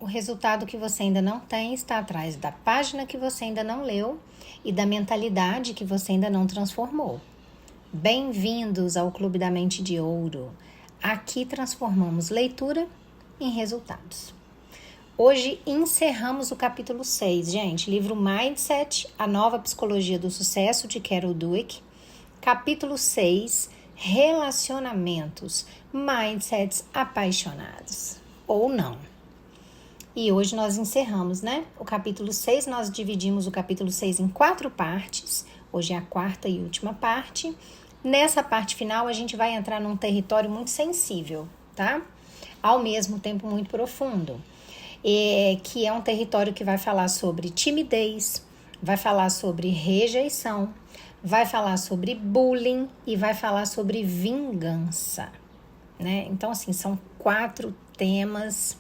o resultado que você ainda não tem está atrás da página que você ainda não leu e da mentalidade que você ainda não transformou. Bem-vindos ao Clube da Mente de Ouro. Aqui transformamos leitura em resultados. Hoje encerramos o capítulo 6, gente. Livro Mindset, a nova psicologia do sucesso, de Carol Dweck. Capítulo 6, relacionamentos, mindsets apaixonados. Ou não. E hoje nós encerramos, né? O capítulo 6, nós dividimos o capítulo 6 em 4 partes. Hoje é a 4ª e última parte. Nessa parte final, a gente vai entrar num território muito sensível, tá? Ao mesmo tempo muito profundo. Que é um território que vai falar sobre timidez, vai falar sobre rejeição, vai falar sobre bullying e vai falar sobre vingança, né? Então, assim, são 4 temas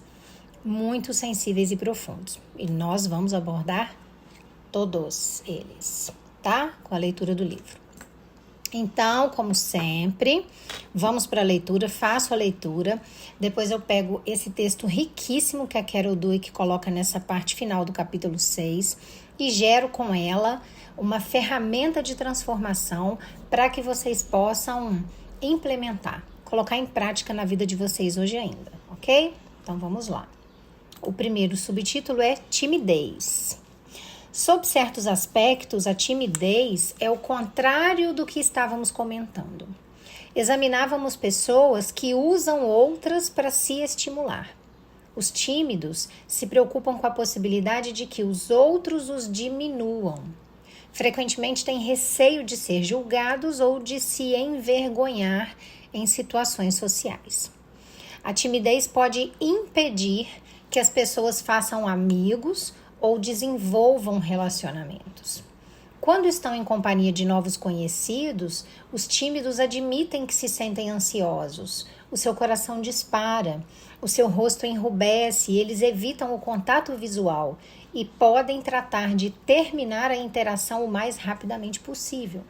muito sensíveis e profundos. E nós vamos abordar todos eles, tá? Com a leitura do livro. Então, como sempre, vamos para a leitura, faço a leitura, depois eu pego esse texto riquíssimo que a Carol Dweck coloca nessa parte final do capítulo 6 e gero com ela uma ferramenta de transformação para que vocês possam implementar, colocar em prática na vida de vocês hoje ainda, ok? Então, vamos lá. O primeiro subtítulo é timidez. Sob certos aspectos, a timidez é o contrário do que estávamos comentando. Examinávamos pessoas que usam outras para se estimular. Os tímidos se preocupam com a possibilidade de que os outros os diminuam. Frequentemente têm receio de ser julgados ou de se envergonhar em situações sociais. A timidez pode impedir que as pessoas façam amigos ou desenvolvam relacionamentos. Quando estão em companhia de novos conhecidos, os tímidos admitem que se sentem ansiosos, o seu coração dispara, o seu rosto enrubesce e eles evitam o contato visual e podem tratar de terminar a interação o mais rapidamente possível.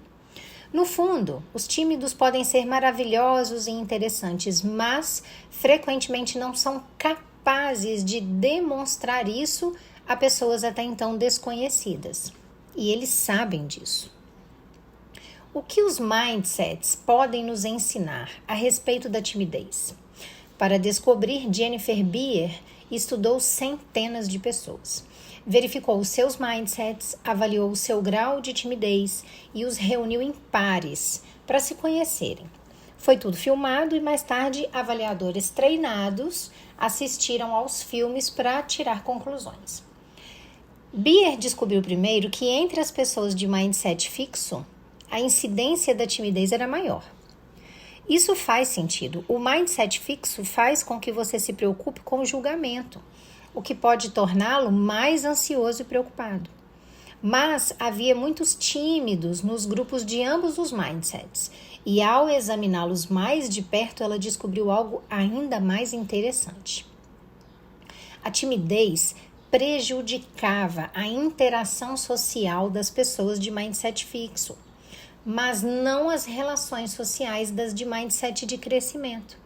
No fundo, os tímidos podem ser maravilhosos e interessantes, mas frequentemente não são capazes de demonstrar isso a pessoas até então desconhecidas. E eles sabem disso. O que os mindsets podem nos ensinar a respeito da timidez? Para descobrir, Jennifer Beer estudou centenas de pessoas. Verificou os seus mindsets, avaliou o seu grau de timidez e os reuniu em pares para se conhecerem. Foi tudo filmado e mais tarde avaliadores treinados assistiram aos filmes para tirar conclusões. Beer descobriu primeiro que entre as pessoas de mindset fixo, a incidência da timidez era maior. Isso faz sentido. O mindset fixo faz com que você se preocupe com o julgamento, o que pode torná-lo mais ansioso e preocupado. Mas havia muitos tímidos nos grupos de ambos os mindsets, e ao examiná-los mais de perto, ela descobriu algo ainda mais interessante. A timidez prejudicava a interação social das pessoas de mindset fixo, mas não as relações sociais das de mindset de crescimento.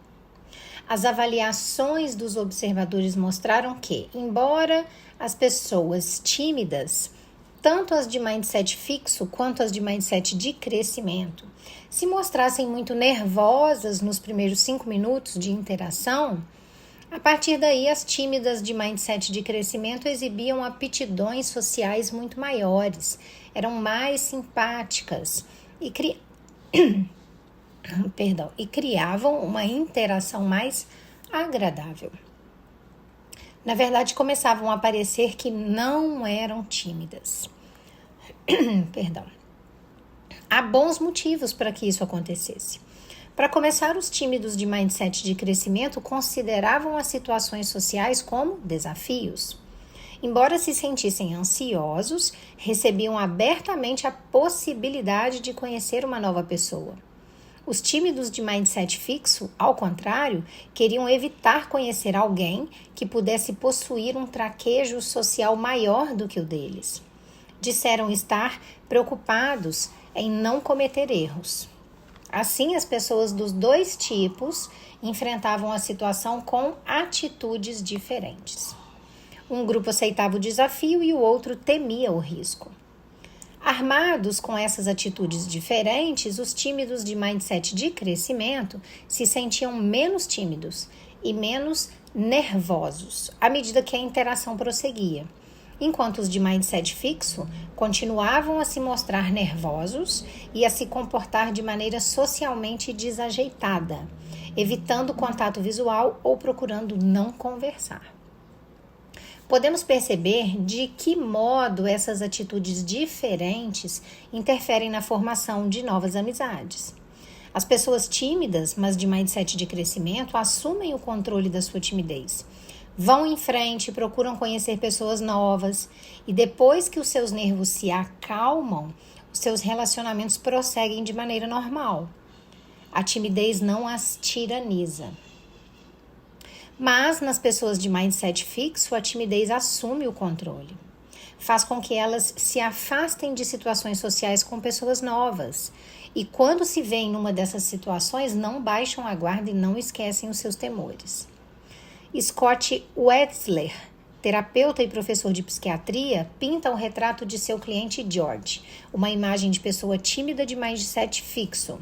As avaliações dos observadores mostraram que, embora as pessoas tímidas, tanto as de mindset fixo quanto as de mindset de crescimento, se mostrassem muito nervosas nos primeiros 5 minutos de interação, a partir daí, as tímidas de mindset de crescimento exibiam aptidões sociais muito maiores, eram mais simpáticas e criavam uma interação mais agradável. Na verdade, começavam a parecer que não eram tímidas. Há bons motivos para que isso acontecesse. Para começar, os tímidos de mindset de crescimento consideravam as situações sociais como desafios. Embora se sentissem ansiosos, recebiam abertamente a possibilidade de conhecer uma nova pessoa. Os tímidos de mindset fixo, ao contrário, queriam evitar conhecer alguém que pudesse possuir um traquejo social maior do que o deles. Disseram estar preocupados em não cometer erros. Assim, as pessoas dos dois tipos enfrentavam a situação com atitudes diferentes. Um grupo aceitava o desafio e o outro temia o risco. Armados com essas atitudes diferentes, os tímidos de mindset de crescimento se sentiam menos tímidos e menos nervosos à medida que a interação prosseguia, enquanto os de mindset fixo continuavam a se mostrar nervosos e a se comportar de maneira socialmente desajeitada, evitando contato visual ou procurando não conversar. Podemos perceber de que modo essas atitudes diferentes interferem na formação de novas amizades. As pessoas tímidas, mas de mindset de crescimento, assumem o controle da sua timidez. Vão em frente, procuram conhecer pessoas novas e depois que os seus nervos se acalmam, os seus relacionamentos prosseguem de maneira normal. A timidez não as tiraniza. Mas nas pessoas de mindset fixo, a timidez assume o controle. Faz com que elas se afastem de situações sociais com pessoas novas. E quando se veem numa dessas situações, não baixam a guarda e não esquecem os seus temores. Scott Wetzler, terapeuta e professor de psiquiatria, pinta o retrato de seu cliente George, uma imagem de pessoa tímida de mindset fixo.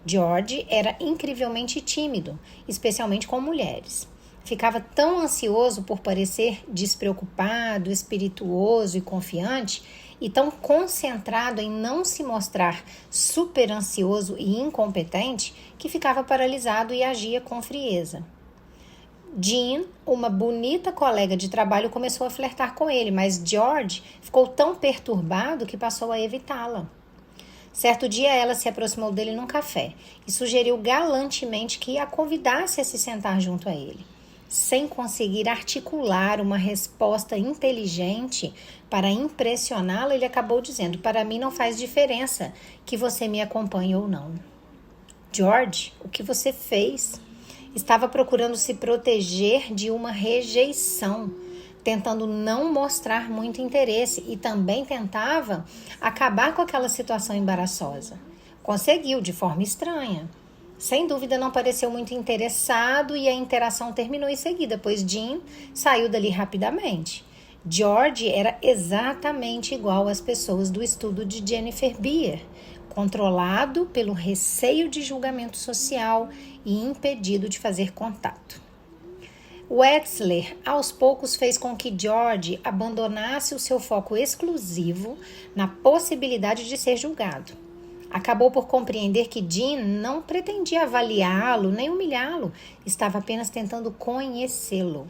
George era incrivelmente tímido, especialmente com mulheres. Ficava tão ansioso por parecer despreocupado, espirituoso e confiante, e tão concentrado em não se mostrar super ansioso e incompetente, que ficava paralisado e agia com frieza. Jean, uma bonita colega de trabalho, começou a flertar com ele, mas George ficou tão perturbado que passou a evitá-la. Certo dia, ela se aproximou dele num café e sugeriu galantemente que a convidasse a se sentar junto a ele. Sem conseguir articular uma resposta inteligente para impressioná-la, ele acabou dizendo: "Para mim não faz diferença que você me acompanhe ou não." George, o que você fez? Estava procurando se proteger de uma rejeição, tentando não mostrar muito interesse e também tentava acabar com aquela situação embaraçosa. Conseguiu de forma estranha. Sem dúvida não pareceu muito interessado e a interação terminou em seguida, pois Jean saiu dali rapidamente. George era exatamente igual às pessoas do estudo de Jennifer Beer, controlado pelo receio de julgamento social e impedido de fazer contato. Wetzler, aos poucos, fez com que George abandonasse o seu foco exclusivo na possibilidade de ser julgado. Acabou por compreender que Jean não pretendia avaliá-lo nem humilhá-lo, estava apenas tentando conhecê-lo.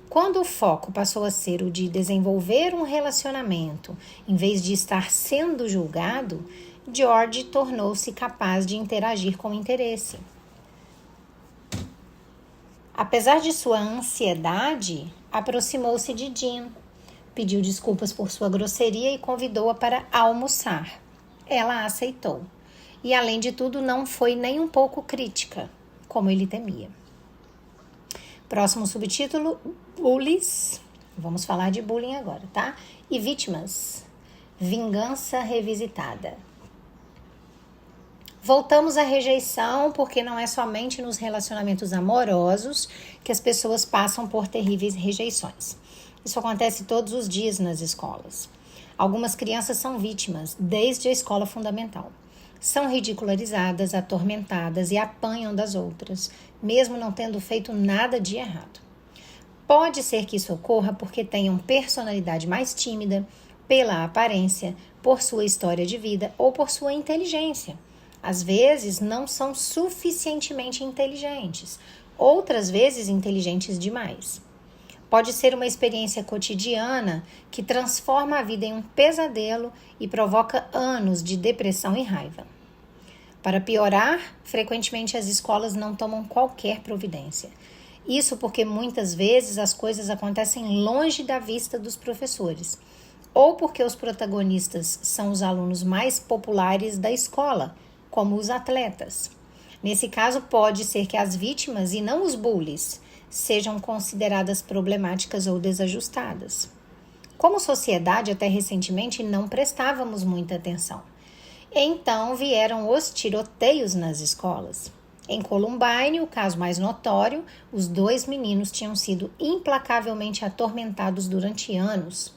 Quando o foco passou a ser o de desenvolver um relacionamento, em vez de estar sendo julgado, George tornou-se capaz de interagir com interesse. Apesar de sua ansiedade, aproximou-se de Jean, pediu desculpas por sua grosseria e convidou-a para almoçar. Ela aceitou. E, além de tudo, não foi nem um pouco crítica, como ele temia. Próximo subtítulo, Bullies. Vamos falar de bullying agora, tá? E vítimas. Vingança revisitada. Voltamos à rejeição, porque não é somente nos relacionamentos amorosos que as pessoas passam por terríveis rejeições. Isso acontece todos os dias nas escolas. Algumas crianças são vítimas desde a escola fundamental. São ridicularizadas, atormentadas e apanham das outras, mesmo não tendo feito nada de errado. Pode ser que isso ocorra porque tenham personalidade mais tímida, pela aparência, por sua história de vida ou por sua inteligência. Às vezes não são suficientemente inteligentes, outras vezes inteligentes demais. Pode ser uma experiência cotidiana que transforma a vida em um pesadelo e provoca anos de depressão e raiva. Para piorar, frequentemente as escolas não tomam qualquer providência. Isso porque muitas vezes as coisas acontecem longe da vista dos professores, ou porque os protagonistas são os alunos mais populares da escola, como os atletas. Nesse caso, pode ser que as vítimas e não os bullies sejam consideradas problemáticas ou desajustadas. Como sociedade, até recentemente, não prestávamos muita atenção. Então vieram os tiroteios nas escolas. Em Columbine, o caso mais notório, os 2 meninos tinham sido implacavelmente atormentados durante anos.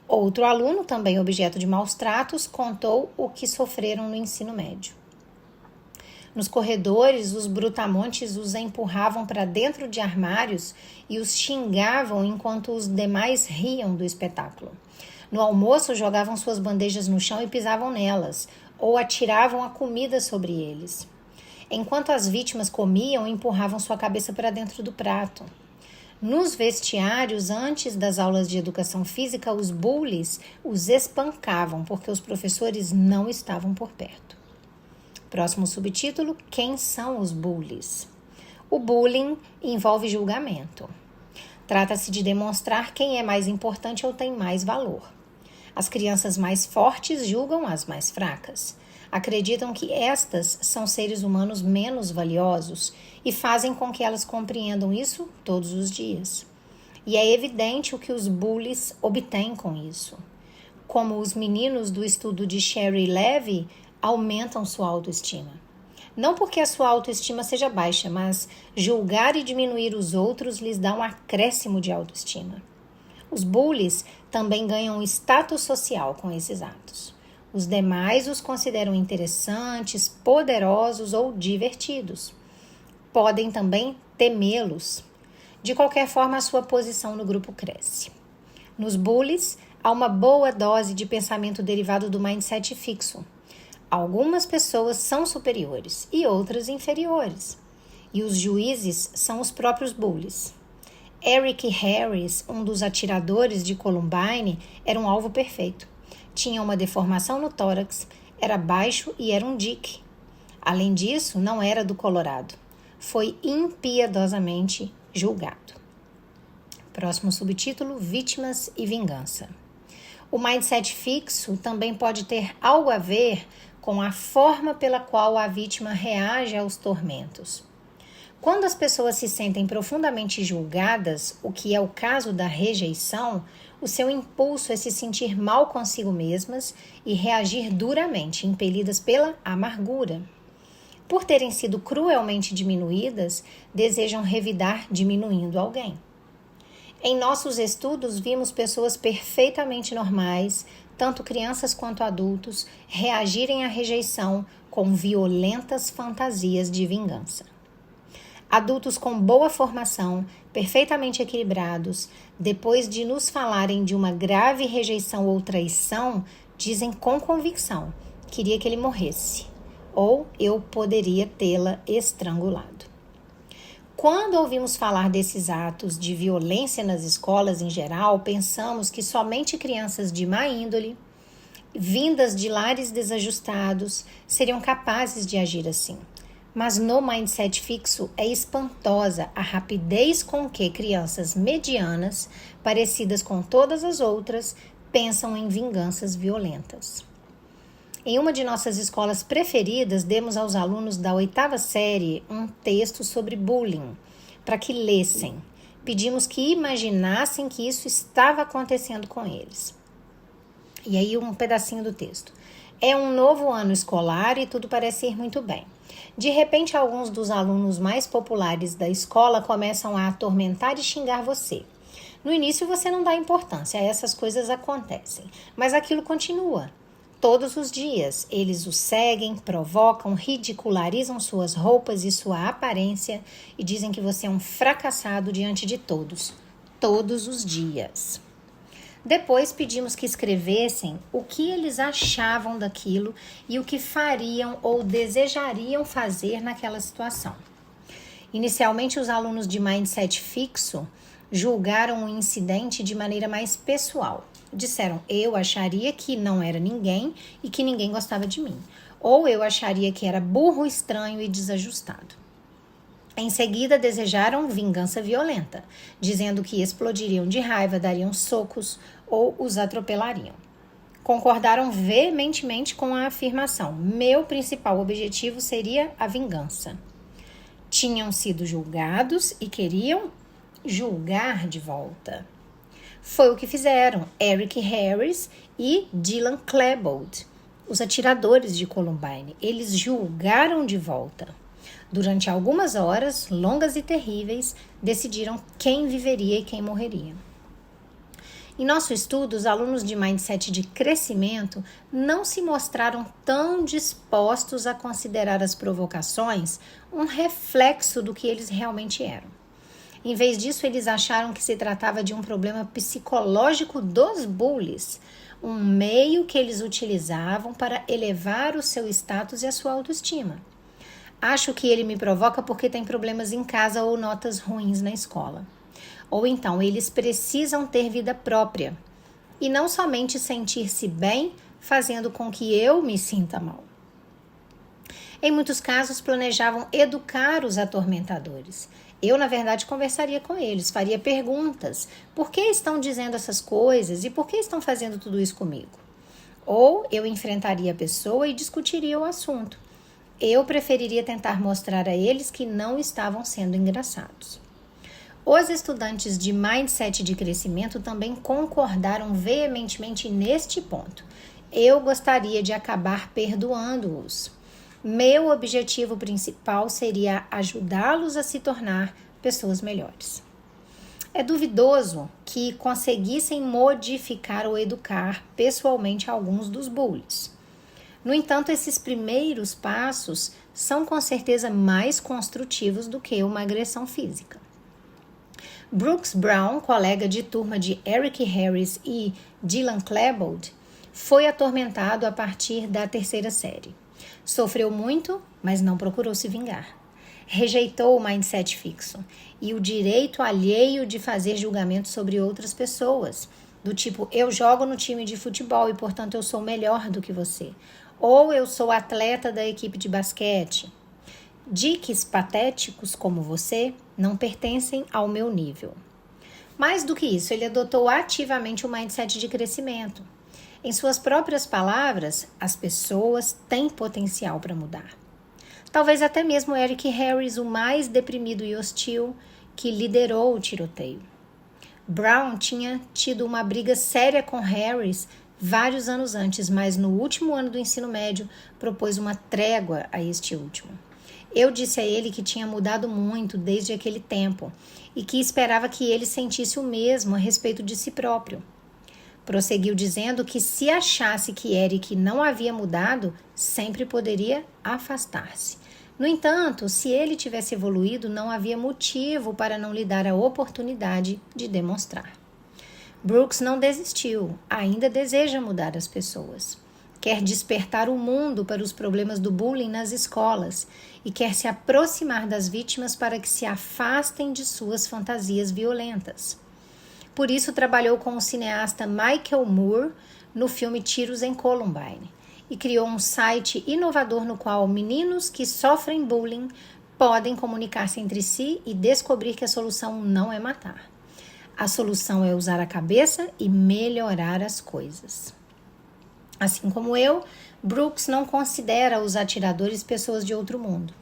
Outro aluno, também objeto de maus tratos, contou o que sofreram no ensino médio. Nos corredores, os brutamontes os empurravam para dentro de armários e os xingavam enquanto os demais riam do espetáculo. No almoço, jogavam suas bandejas no chão e pisavam nelas, ou atiravam a comida sobre eles. Enquanto as vítimas comiam, empurravam sua cabeça para dentro do prato. Nos vestiários, antes das aulas de educação física, os bullies os espancavam porque os professores não estavam por perto. Próximo subtítulo: Quem são os bullies? O bullying envolve julgamento. Trata-se de demonstrar quem é mais importante ou tem mais valor. As crianças mais fortes julgam as mais fracas. Acreditam que estas são seres humanos menos valiosos e fazem com que elas compreendam isso todos os dias. E é evidente o que os bullies obtêm com isso. Como os meninos do estudo de Sherry Levy aumentam sua autoestima. Não porque a sua autoestima seja baixa, mas julgar e diminuir os outros lhes dá um acréscimo de autoestima. Os bullies também ganham status social com esses atos. Os demais os consideram interessantes, poderosos ou divertidos. Podem também temê-los. De qualquer forma, a sua posição no grupo cresce. Nos bullies, há uma boa dose de pensamento derivado do mindset fixo. Algumas pessoas são superiores e outras inferiores. E os juízes são os próprios bullies. Eric Harris, um dos atiradores de Columbine, era um alvo perfeito. Tinha uma deformação no tórax, era baixo e era um dick. Além disso, não era do Colorado. Foi impiedosamente julgado. Próximo subtítulo: Vítimas e vingança. O mindset fixo também pode ter algo a ver com a forma pela qual a vítima reage aos tormentos. Quando as pessoas se sentem profundamente julgadas, o que é o caso da rejeição, o seu impulso é se sentir mal consigo mesmas e reagir duramente, impelidas pela amargura. Por terem sido cruelmente diminuídas, desejam revidar diminuindo alguém. Em nossos estudos, vimos pessoas perfeitamente normais, tanto crianças quanto adultos, reagirem à rejeição com violentas fantasias de vingança. Adultos com boa formação, perfeitamente equilibrados, depois de nos falarem de uma grave rejeição ou traição, dizem com convicção: queria que ele morresse, ou eu poderia tê-la estrangulado. Quando ouvimos falar desses atos de violência nas escolas em geral, pensamos que somente crianças de má índole, vindas de lares desajustados, seriam capazes de agir assim. Mas no mindset fixo é espantosa a rapidez com que crianças medianas, parecidas com todas as outras, pensam em vinganças violentas. Em uma de nossas escolas preferidas, demos aos alunos da 8ª série um texto sobre bullying, para que lessem. Pedimos que imaginassem que isso estava acontecendo com eles. E aí um pedacinho do texto. É um novo ano escolar e tudo parece ir muito bem. De repente, alguns dos alunos mais populares da escola começam a atormentar e xingar você. No início, você não dá importância, essas coisas acontecem, mas aquilo continua. Todos os dias, eles o seguem, provocam, ridicularizam suas roupas e sua aparência e dizem que você é um fracassado diante de todos os dias. Depois pedimos que escrevessem o que eles achavam daquilo e o que fariam ou desejariam fazer naquela situação. Inicialmente, os alunos de mindset fixo julgaram o incidente de maneira mais pessoal. Disseram: eu acharia que não era ninguém e que ninguém gostava de mim. Ou eu acharia que era burro, estranho e desajustado. Em seguida, desejaram vingança violenta, dizendo que explodiriam de raiva, dariam socos ou os atropelariam. Concordaram veementemente com a afirmação: meu principal objetivo seria a vingança. Tinham sido julgados e queriam julgar de volta. Foi o que fizeram Eric Harris e Dylan Klebold, os atiradores de Columbine. Eles julgaram de volta. Durante algumas horas, longas e terríveis, decidiram quem viveria e quem morreria. Em nosso estudo, os alunos de mindset de crescimento não se mostraram tão dispostos a considerar as provocações um reflexo do que eles realmente eram. Em vez disso, eles acharam que se tratava de um problema psicológico dos bullies, um meio que eles utilizavam para elevar o seu status e a sua autoestima. Acho que ele me provoca porque tem problemas em casa ou notas ruins na escola. Ou então, eles precisam ter vida própria e não somente sentir-se bem fazendo com que eu me sinta mal. Em muitos casos, planejavam educar os atormentadores. Eu, na verdade, conversaria com eles, faria perguntas. Por que estão dizendo essas coisas e por que estão fazendo tudo isso comigo? Ou eu enfrentaria a pessoa e discutiria o assunto. Eu preferiria tentar mostrar a eles que não estavam sendo engraçados. Os estudantes de mindset de crescimento também concordaram veementemente neste ponto. Eu gostaria de acabar perdoando-os. Meu objetivo principal seria ajudá-los a se tornar pessoas melhores. É duvidoso que conseguissem modificar ou educar pessoalmente alguns dos bullies. No entanto, esses primeiros passos são com certeza mais construtivos do que uma agressão física. Brooks Brown, colega de turma de Eric Harris e Dylan Klebold, foi atormentado a partir da 3ª série. Sofreu muito, mas não procurou se vingar. Rejeitou o mindset fixo e o direito alheio de fazer julgamentos sobre outras pessoas, do tipo, eu jogo no time de futebol e, portanto, eu sou melhor do que você. Ou eu sou atleta da equipe de basquete. Diques patéticos como você não pertencem ao meu nível. Mais do que isso, ele adotou ativamente o mindset de crescimento. Em suas próprias palavras, as pessoas têm potencial para mudar. Talvez até mesmo Eric Harris, o mais deprimido e hostil, que liderou o tiroteio. Brown tinha tido uma briga séria com Harris vários anos antes, mas no último ano do ensino médio propôs uma trégua a este último. Eu disse a ele que tinha mudado muito desde aquele tempo e que esperava que ele sentisse o mesmo a respeito de si próprio. Prosseguiu dizendo que se achasse que Eric não havia mudado, sempre poderia afastar-se. No entanto, se ele tivesse evoluído, não havia motivo para não lhe dar a oportunidade de demonstrar. Brooks não desistiu, ainda deseja mudar as pessoas. Quer despertar o mundo para os problemas do bullying nas escolas e quer se aproximar das vítimas para que se afastem de suas fantasias violentas. Por isso, trabalhou com o cineasta Michael Moore no filme Tiros em Columbine e criou um site inovador no qual meninos que sofrem bullying podem comunicar-se entre si e descobrir que a solução não é matar. A solução é usar a cabeça e melhorar as coisas. Assim como eu, Brooks não considera os atiradores pessoas de outro mundo.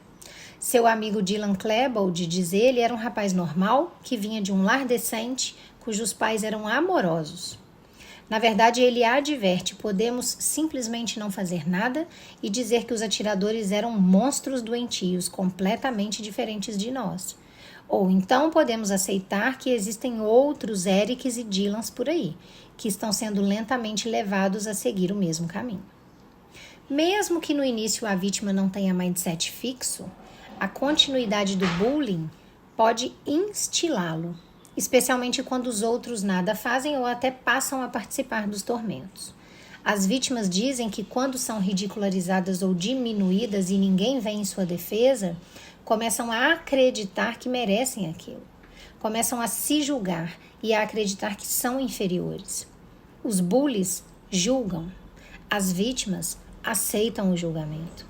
Seu amigo Dylan Klebold, diz ele, era um rapaz normal que vinha de um lar decente, cujos pais eram amorosos. Na verdade, ele adverte, podemos simplesmente não fazer nada e dizer que os atiradores eram monstros doentios, completamente diferentes de nós. Ou então podemos aceitar que existem outros Erics e Dylans por aí, que estão sendo lentamente levados a seguir o mesmo caminho. Mesmo que no início a vítima não tenha mindset fixo, a continuidade do bullying pode instilá-lo, especialmente quando os outros nada fazem ou até passam a participar dos tormentos. As vítimas dizem que quando são ridicularizadas ou diminuídas e ninguém vem em sua defesa, começam a acreditar que merecem aquilo. Começam a se julgar e a acreditar que são inferiores. Os bullies julgam. As vítimas aceitam o julgamento.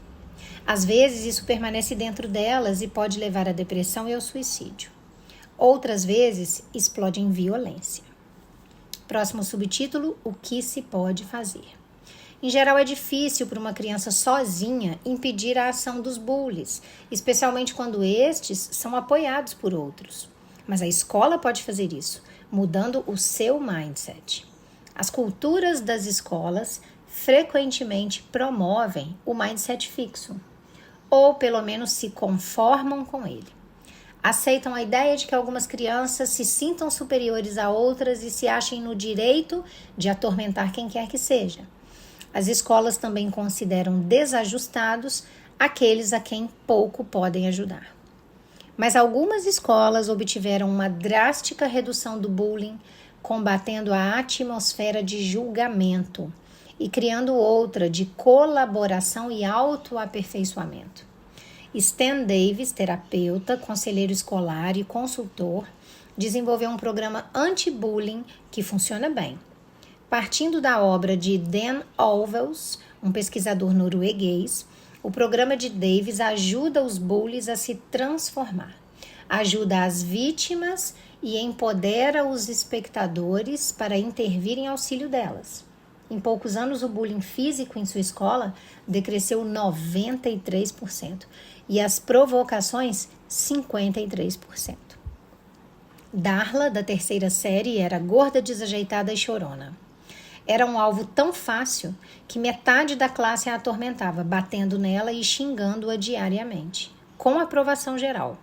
Às vezes, isso permanece dentro delas e pode levar à depressão e ao suicídio. Outras vezes, explode em violência. Próximo subtítulo, o que se pode fazer? Em geral, é difícil para uma criança sozinha impedir a ação dos bullies, especialmente quando estes são apoiados por outros. Mas a escola pode fazer isso, mudando o seu mindset. As culturas das escolas frequentemente promovem o mindset fixo. ou pelo menos se conformam com ele. Aceitam a ideia de que algumas crianças se sintam superiores a outras e se achem no direito de atormentar quem quer que seja. As escolas também consideram desajustados aqueles a quem pouco podem ajudar. Mas algumas escolas obtiveram uma drástica redução do bullying, combatendo a atmosfera de julgamento e criando outra de colaboração e autoaperfeiçoamento. Stan Davis, terapeuta, conselheiro escolar e consultor, desenvolveu um programa anti-bullying que funciona bem. Partindo da obra de Dan Olvels, um pesquisador norueguês, o programa de Davis ajuda os bullies a se transformar, ajuda as vítimas e empodera os espectadores para intervir em auxílio delas. Em poucos anos, o bullying físico em sua escola decresceu 93% e as provocações 53%. Darla, da terceira série, era gorda, desajeitada e chorona. Era um alvo tão fácil que metade da classe a atormentava, batendo nela e xingando-a diariamente, com aprovação geral.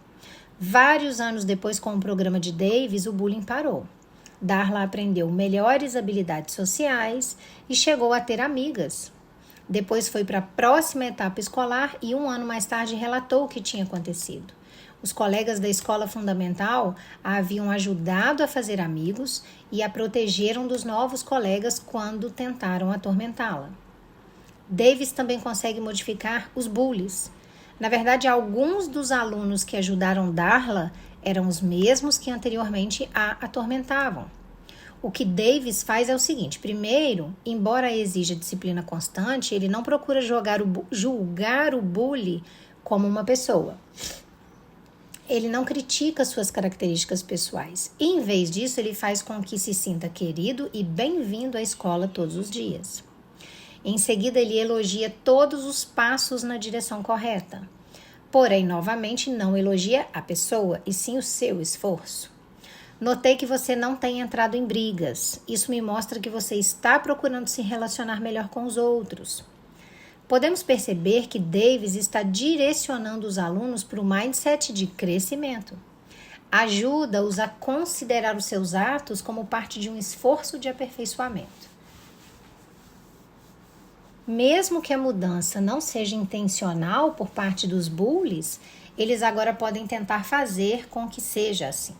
Vários anos depois, com o programa de Davis, o bullying parou. Darla aprendeu melhores habilidades sociais e chegou a ter amigas. Depois foi para a próxima etapa escolar e 1 ano mais tarde relatou o que tinha acontecido. Os colegas da escola fundamental a haviam ajudado a fazer amigos e a protegeram dos novos colegas quando tentaram atormentá-la. Davis também consegue modificar os bullies. Na verdade, alguns dos alunos que ajudaram Darla eram os mesmos que anteriormente a atormentavam. O que Davis faz é o seguinte: primeiro, embora exija disciplina constante, ele não procura julgar o bully como uma pessoa. Ele não critica suas características pessoais. E, em vez disso, ele faz com que se sinta querido e bem-vindo à escola todos os dias. Em seguida, ele elogia todos os passos na direção correta. Porém, novamente, não elogia a pessoa, e sim o seu esforço. Notei que você não tem entrado em brigas. Isso me mostra que você está procurando se relacionar melhor com os outros. Podemos perceber que Davis está direcionando os alunos para o mindset de crescimento. Ajuda-os a considerar os seus atos como parte de um esforço de aperfeiçoamento. Mesmo que a mudança não seja intencional por parte dos bullies, eles agora podem tentar fazer com que seja assim.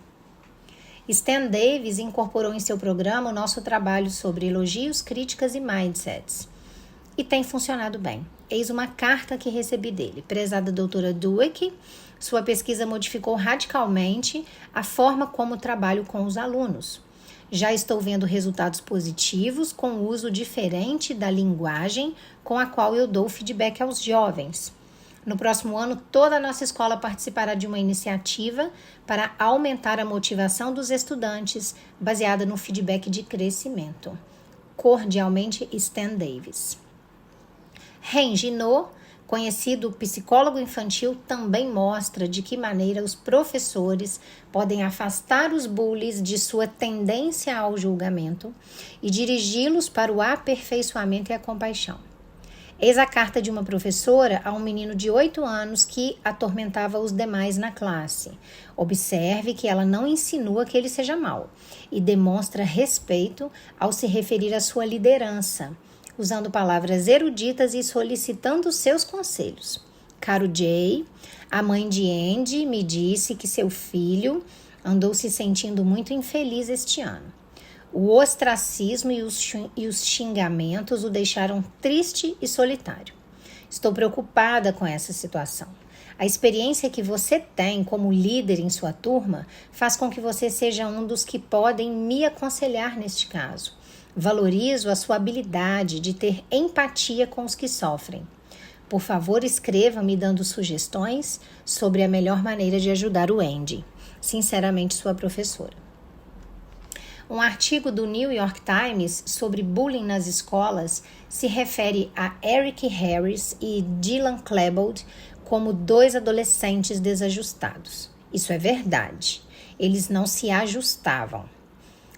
Stan Davis incorporou em seu programa o nosso trabalho sobre elogios, críticas e mindsets. E tem funcionado bem. Eis uma carta que recebi dele. Prezada doutora Dweck, sua pesquisa modificou radicalmente a forma como trabalho com os alunos. Já estou vendo resultados positivos com o uso diferente da linguagem com a qual eu dou feedback aos jovens. No próximo ano, toda a nossa escola participará de uma iniciativa para aumentar a motivação dos estudantes, baseada no feedback de crescimento. Cordialmente, Stan Davis. Ren Ginot, conhecido psicólogo infantil, também mostra de que maneira os professores podem afastar os bullies de sua tendência ao julgamento e dirigi-los para o aperfeiçoamento e a compaixão. Eis a carta de uma professora a um menino de 8 anos que atormentava os demais na classe. Observe que ela não insinua que ele seja mau e demonstra respeito ao se referir à sua liderança, usando palavras eruditas e solicitando seus conselhos. Caro Jay, a mãe de Andy me disse que seu filho andou se sentindo muito infeliz este ano. O ostracismo e os xingamentos o deixaram triste e solitário. Estou preocupada com essa situação. A experiência que você tem como líder em sua turma faz com que você seja um dos que podem me aconselhar neste caso. Valorizo a sua habilidade de ter empatia com os que sofrem. Por favor, escreva-me dando sugestões sobre a melhor maneira de ajudar o Andy. Sinceramente, sua professora. Um artigo do New York Times sobre bullying nas escolas se refere a Eric Harris e Dylan Klebold como 2 adolescentes desajustados. Isso é verdade. Eles não se ajustavam.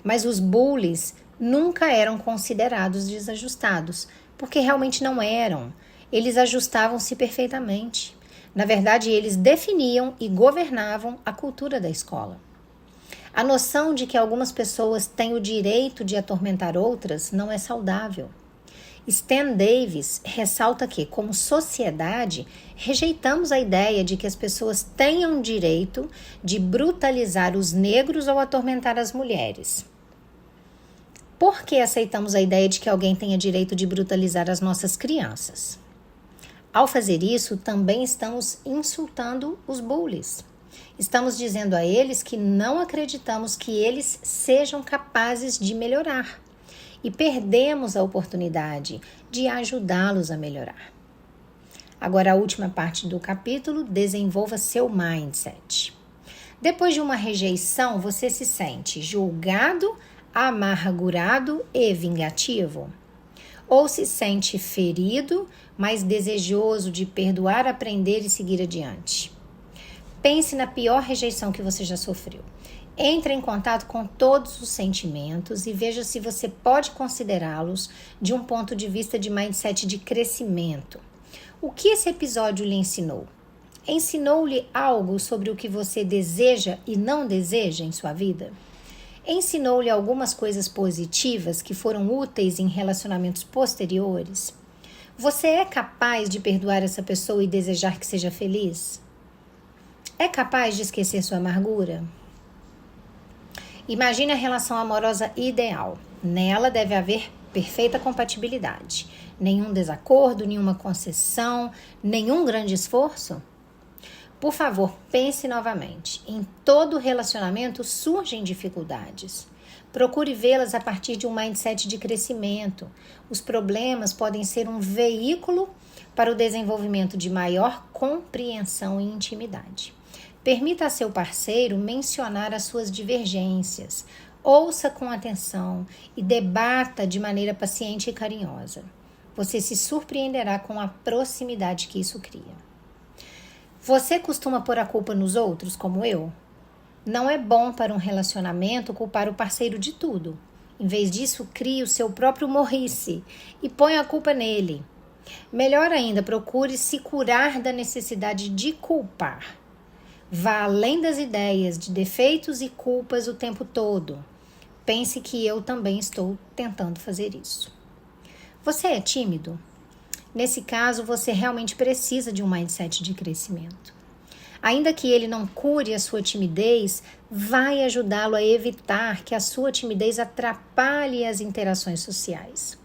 Mas os bullies nunca eram considerados desajustados, porque realmente não eram. Eles ajustavam-se perfeitamente. Na verdade, eles definiam e governavam a cultura da escola. A noção de que algumas pessoas têm o direito de atormentar outras não é saudável. Stan Davis ressalta que, como sociedade, rejeitamos a ideia de que as pessoas tenham direito de brutalizar os negros ou atormentar as mulheres. Por que aceitamos a ideia de que alguém tenha direito de brutalizar as nossas crianças? Ao fazer isso, também estamos insultando os bullies. Estamos dizendo a eles que não acreditamos que eles sejam capazes de melhorar. E perdemos a oportunidade de ajudá-los a melhorar. Agora, a última parte do capítulo, desenvolva seu mindset. Depois de uma rejeição, você se sente julgado, amargurado e vingativo? Ou se sente ferido, mas desejoso de perdoar, aprender e seguir adiante? Pense na pior rejeição que você já sofreu. Entre em contato com todos os sentimentos e veja se você pode considerá-los de um ponto de vista de mindset de crescimento. O que esse episódio lhe ensinou? Ensinou-lhe algo sobre o que você deseja e não deseja em sua vida? Ensinou-lhe algumas coisas positivas que foram úteis em relacionamentos posteriores? Você é capaz de perdoar essa pessoa e desejar que seja feliz? É capaz de esquecer sua amargura? Imagine a relação amorosa ideal. Nela deve haver perfeita compatibilidade. Nenhum desacordo, nenhuma concessão, nenhum grande esforço. Por favor, pense novamente. Em todo relacionamento surgem dificuldades. Procure vê-las a partir de um mindset de crescimento. Os problemas podem ser um veículo para o desenvolvimento de maior compreensão e intimidade. Permita a seu parceiro mencionar as suas divergências. Ouça com atenção e debata de maneira paciente e carinhosa. Você se surpreenderá com a proximidade que isso cria. Você costuma pôr a culpa nos outros, como eu? Não é bom para um relacionamento culpar o parceiro de tudo. Em vez disso, crie o seu próprio morrice e ponha a culpa nele. Melhor ainda, procure se curar da necessidade de culpar. Vá além das ideias de defeitos e culpas o tempo todo. Pense que eu também estou tentando fazer isso. Você é tímido? Nesse caso, você realmente precisa de um mindset de crescimento. Ainda que ele não cure a sua timidez, vai ajudá-lo a evitar que a sua timidez atrapalhe as interações sociais.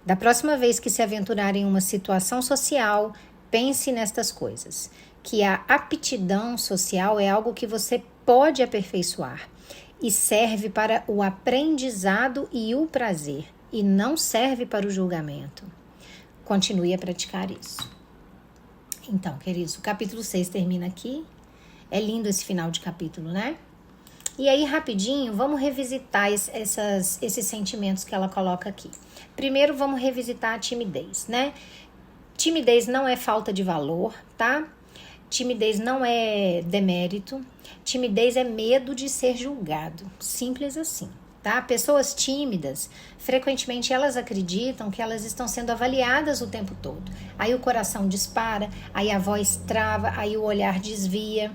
Da próxima vez que se aventurar em uma situação social, pense nestas coisas. Que a aptidão social é algo que você pode aperfeiçoar e serve para o aprendizado e o prazer, e não serve para o julgamento. Continue a praticar isso. Então, queridos, o capítulo 6 termina aqui. É lindo esse final de capítulo, né? E aí, rapidinho, vamos revisitar esses sentimentos que ela coloca aqui. Primeiro, vamos revisitar a timidez, né? Timidez não é falta de valor, tá? Timidez não é demérito. Timidez é medo de ser julgado. Simples assim, tá? Pessoas tímidas, frequentemente elas acreditam que elas estão sendo avaliadas o tempo todo. Aí o coração dispara, aí a voz trava, aí o olhar desvia.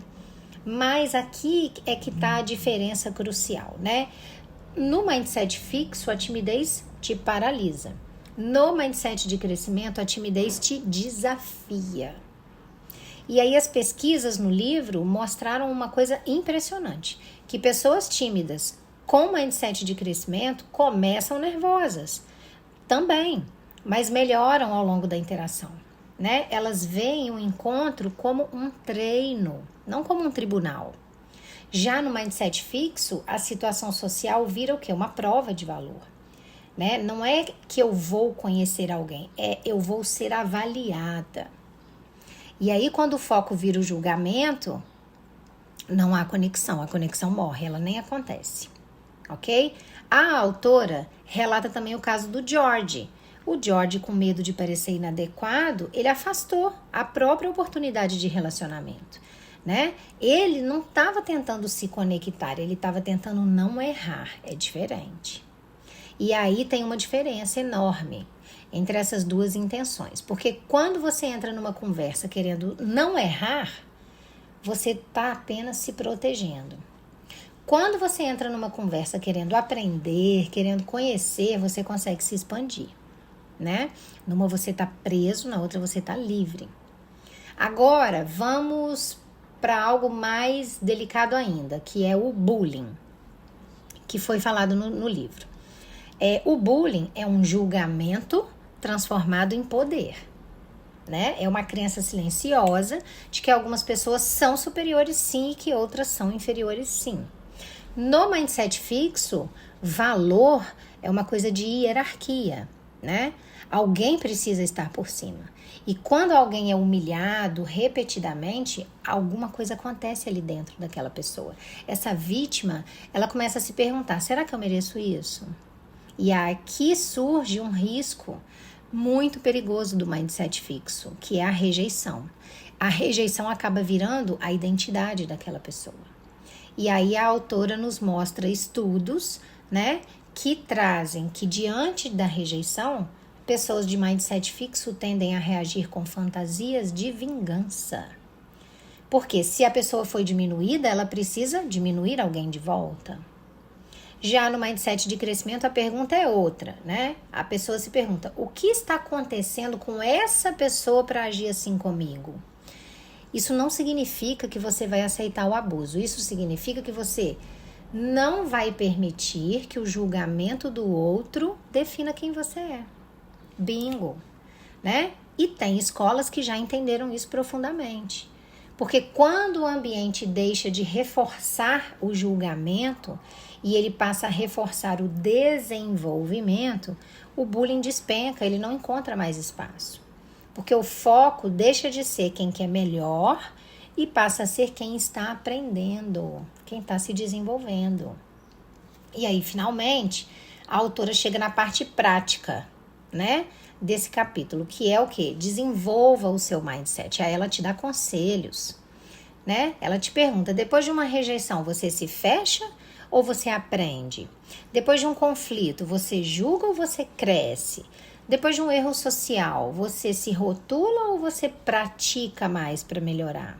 Mas aqui é que tá a diferença crucial, né? No mindset fixo, a timidez te paralisa. No mindset de crescimento, a timidez te desafia. E aí as pesquisas no livro mostraram uma coisa impressionante, que pessoas tímidas com mindset de crescimento começam nervosas também, mas melhoram ao longo da interação, né? Elas veem o encontro como um treino, não como um tribunal. Já no mindset fixo, a situação social vira o quê? Uma prova de valor, né? Não é que eu vou conhecer alguém, é eu vou ser avaliada. E aí, quando o foco vira o julgamento, não há conexão, a conexão morre, ela nem acontece, ok? A autora relata também o caso do George. O George, com medo de parecer inadequado, ele afastou a própria oportunidade de relacionamento, né? Ele não estava tentando se conectar, ele estava tentando não errar, é diferente. E aí tem uma diferença enorme. entre essas duas intenções. Porque quando você entra numa conversa querendo não errar, você está apenas se protegendo. Quando você entra numa conversa querendo aprender, querendo conhecer, você consegue se expandir, né? Numa você está preso, na outra você está livre. Agora, vamos para algo mais delicado ainda, que é o bullying, que foi falado no livro. O bullying é um julgamento transformado em poder, né? É uma crença silenciosa de que algumas pessoas são superiores sim e que outras são inferiores sim. No mindset fixo, valor é uma coisa de hierarquia, né? Alguém precisa estar por cima. E quando alguém é humilhado repetidamente, alguma coisa acontece ali dentro daquela pessoa. Essa vítima, ela começa a se perguntar, será que eu mereço isso? E aqui surge um risco muito perigoso do mindset fixo, que é a rejeição. A rejeição acaba virando a identidade daquela pessoa. E aí a autora nos mostra estudos, né, que trazem que diante da rejeição, pessoas de mindset fixo tendem a reagir com fantasias de vingança. Porque se a pessoa foi diminuída, ela precisa diminuir alguém de volta. Já no mindset de crescimento, a pergunta é outra, né? A pessoa se pergunta, o que está acontecendo com essa pessoa para agir assim comigo? Isso não significa que você vai aceitar o abuso. Isso significa que você não vai permitir que o julgamento do outro defina quem você é. Bingo, né? E tem escolas que já entenderam isso profundamente. Porque quando o ambiente deixa de reforçar o julgamento e ele passa a reforçar o desenvolvimento, o bullying despenca, ele não encontra mais espaço. Porque o foco deixa de ser quem quer melhor e passa a ser quem está aprendendo, quem está se desenvolvendo. E aí, finalmente, a autora chega na parte prática, né, desse capítulo, que é o quê? Desenvolva o seu mindset. Aí ela te dá conselhos, né? Ela te pergunta, depois de uma rejeição, você se fecha ou você aprende? Depois de um conflito, você julga ou você cresce? Depois de um erro social, você se rotula ou você pratica mais para melhorar?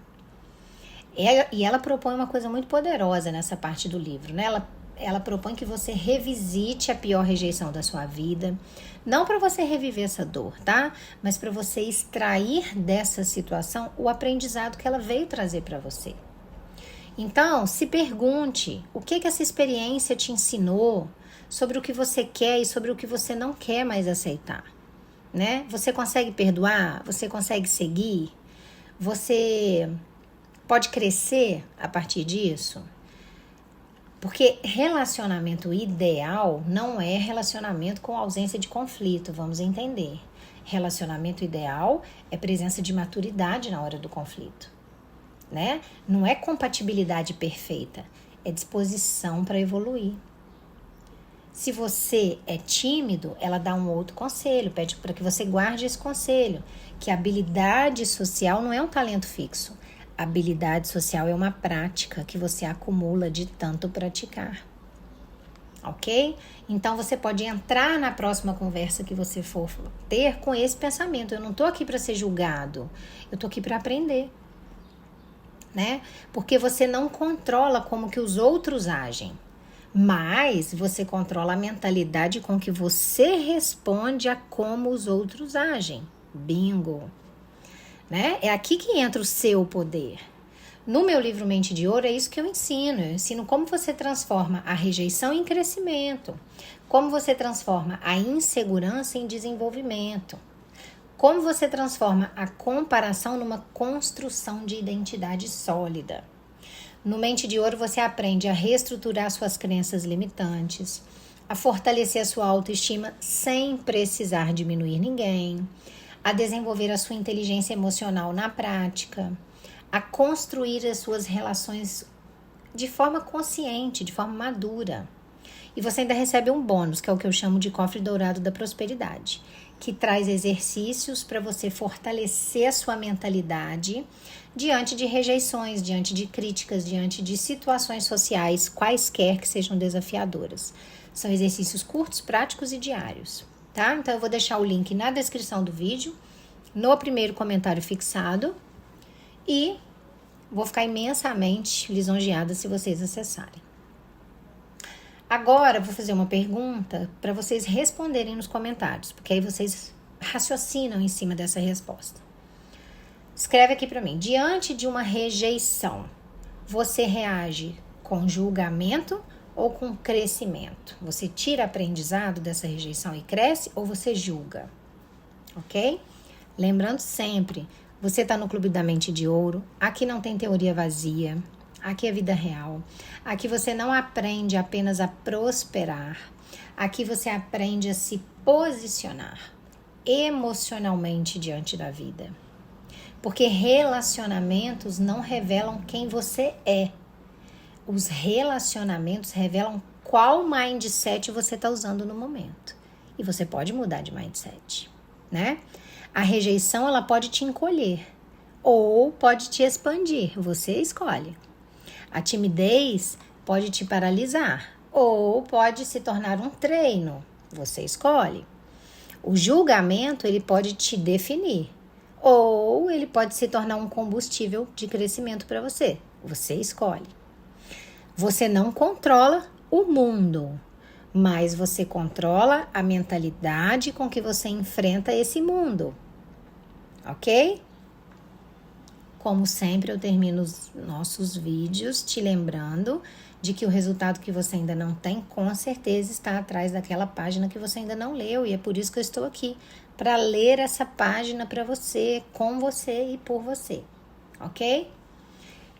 E ela propõe uma coisa muito poderosa nessa parte do livro, né? Ela propõe que você revisite a pior rejeição da sua vida, não para você reviver essa dor, tá? Mas para você extrair dessa situação o aprendizado que ela veio trazer para você. Então, se pergunte, o que essa experiência te ensinou sobre o que você quer e sobre o que você não quer mais aceitar, né? Você consegue perdoar? Você consegue seguir? Você pode crescer a partir disso? Porque relacionamento ideal não é relacionamento com ausência de conflito, vamos entender. Relacionamento ideal é presença de maturidade na hora do conflito, né? Não é compatibilidade perfeita, é disposição para evoluir. Se você é tímido, ela dá um outro conselho, pede para que você guarde esse conselho, que a habilidade social não é um talento fixo. A habilidade social é uma prática que você acumula de tanto praticar. Ok? Então você pode entrar na próxima conversa que você for ter com esse pensamento. Eu não estou aqui para ser julgado, eu estou aqui para aprender. Né? Porque você não controla como que os outros agem, mas você controla a mentalidade com que você responde a como os outros agem. Bingo! Né? É aqui que entra o seu poder. No meu livro Mente de Ouro é isso que eu ensino. Eu ensino como você transforma a rejeição em crescimento, como você transforma a insegurança em desenvolvimento, como você transforma a comparação numa construção de identidade sólida. No Mente de Ouro você aprende a reestruturar suas crenças limitantes, a fortalecer a sua autoestima sem precisar diminuir ninguém, a desenvolver a sua inteligência emocional na prática, a construir as suas relações de forma consciente, de forma madura. E você ainda recebe um bônus, que é o que eu chamo de cofre dourado da prosperidade, que traz exercícios para você fortalecer a sua mentalidade diante de rejeições, diante de críticas, diante de situações sociais, quaisquer que sejam desafiadoras. São exercícios curtos, práticos e diários. tá? Então eu vou deixar o link na descrição do vídeo, no primeiro comentário fixado, e vou ficar imensamente lisonjeada se vocês acessarem. Agora, vou fazer uma pergunta para vocês responderem nos comentários, porque aí vocês raciocinam em cima dessa resposta. Escreve aqui para mim. Diante de uma rejeição, você reage com julgamento ou com crescimento? Você tira aprendizado dessa rejeição e cresce, ou você julga? Ok? Lembrando sempre, você está no Clube da Mente de Ouro. Aqui não tem teoria vazia. Aqui é vida real. Aqui você não aprende apenas a prosperar. Aqui você aprende a se posicionar emocionalmente diante da vida. Porque relacionamentos não revelam quem você é. Os relacionamentos revelam qual mindset você está usando no momento. E você pode mudar de mindset, né? A rejeição, ela pode te encolher ou pode te expandir. Você escolhe. A timidez pode te paralisar ou pode se tornar um treino. Você escolhe. O julgamento, ele pode te definir ou ele pode se tornar um combustível de crescimento para você. Você escolhe. Você não controla o mundo, mas você controla a mentalidade com que você enfrenta esse mundo. Ok? Como sempre, eu termino os nossos vídeos te lembrando de que o resultado que você ainda não tem, com certeza está atrás daquela página que você ainda não leu. E é por isso que eu estou aqui, para ler essa página para você, com você e por você. Ok?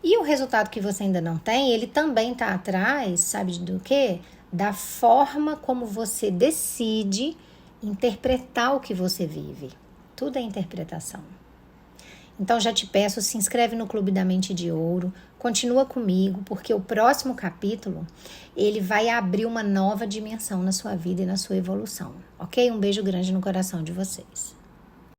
E o resultado que você ainda não tem, ele também está atrás, sabe do quê? Da forma como você decide interpretar o que você vive. Tudo é interpretação. Então já te peço, se inscreve no Clube da Mente de Ouro, continua comigo, porque o próximo capítulo, ele vai abrir uma nova dimensão na sua vida e na sua evolução, ok? Um beijo grande no coração de vocês.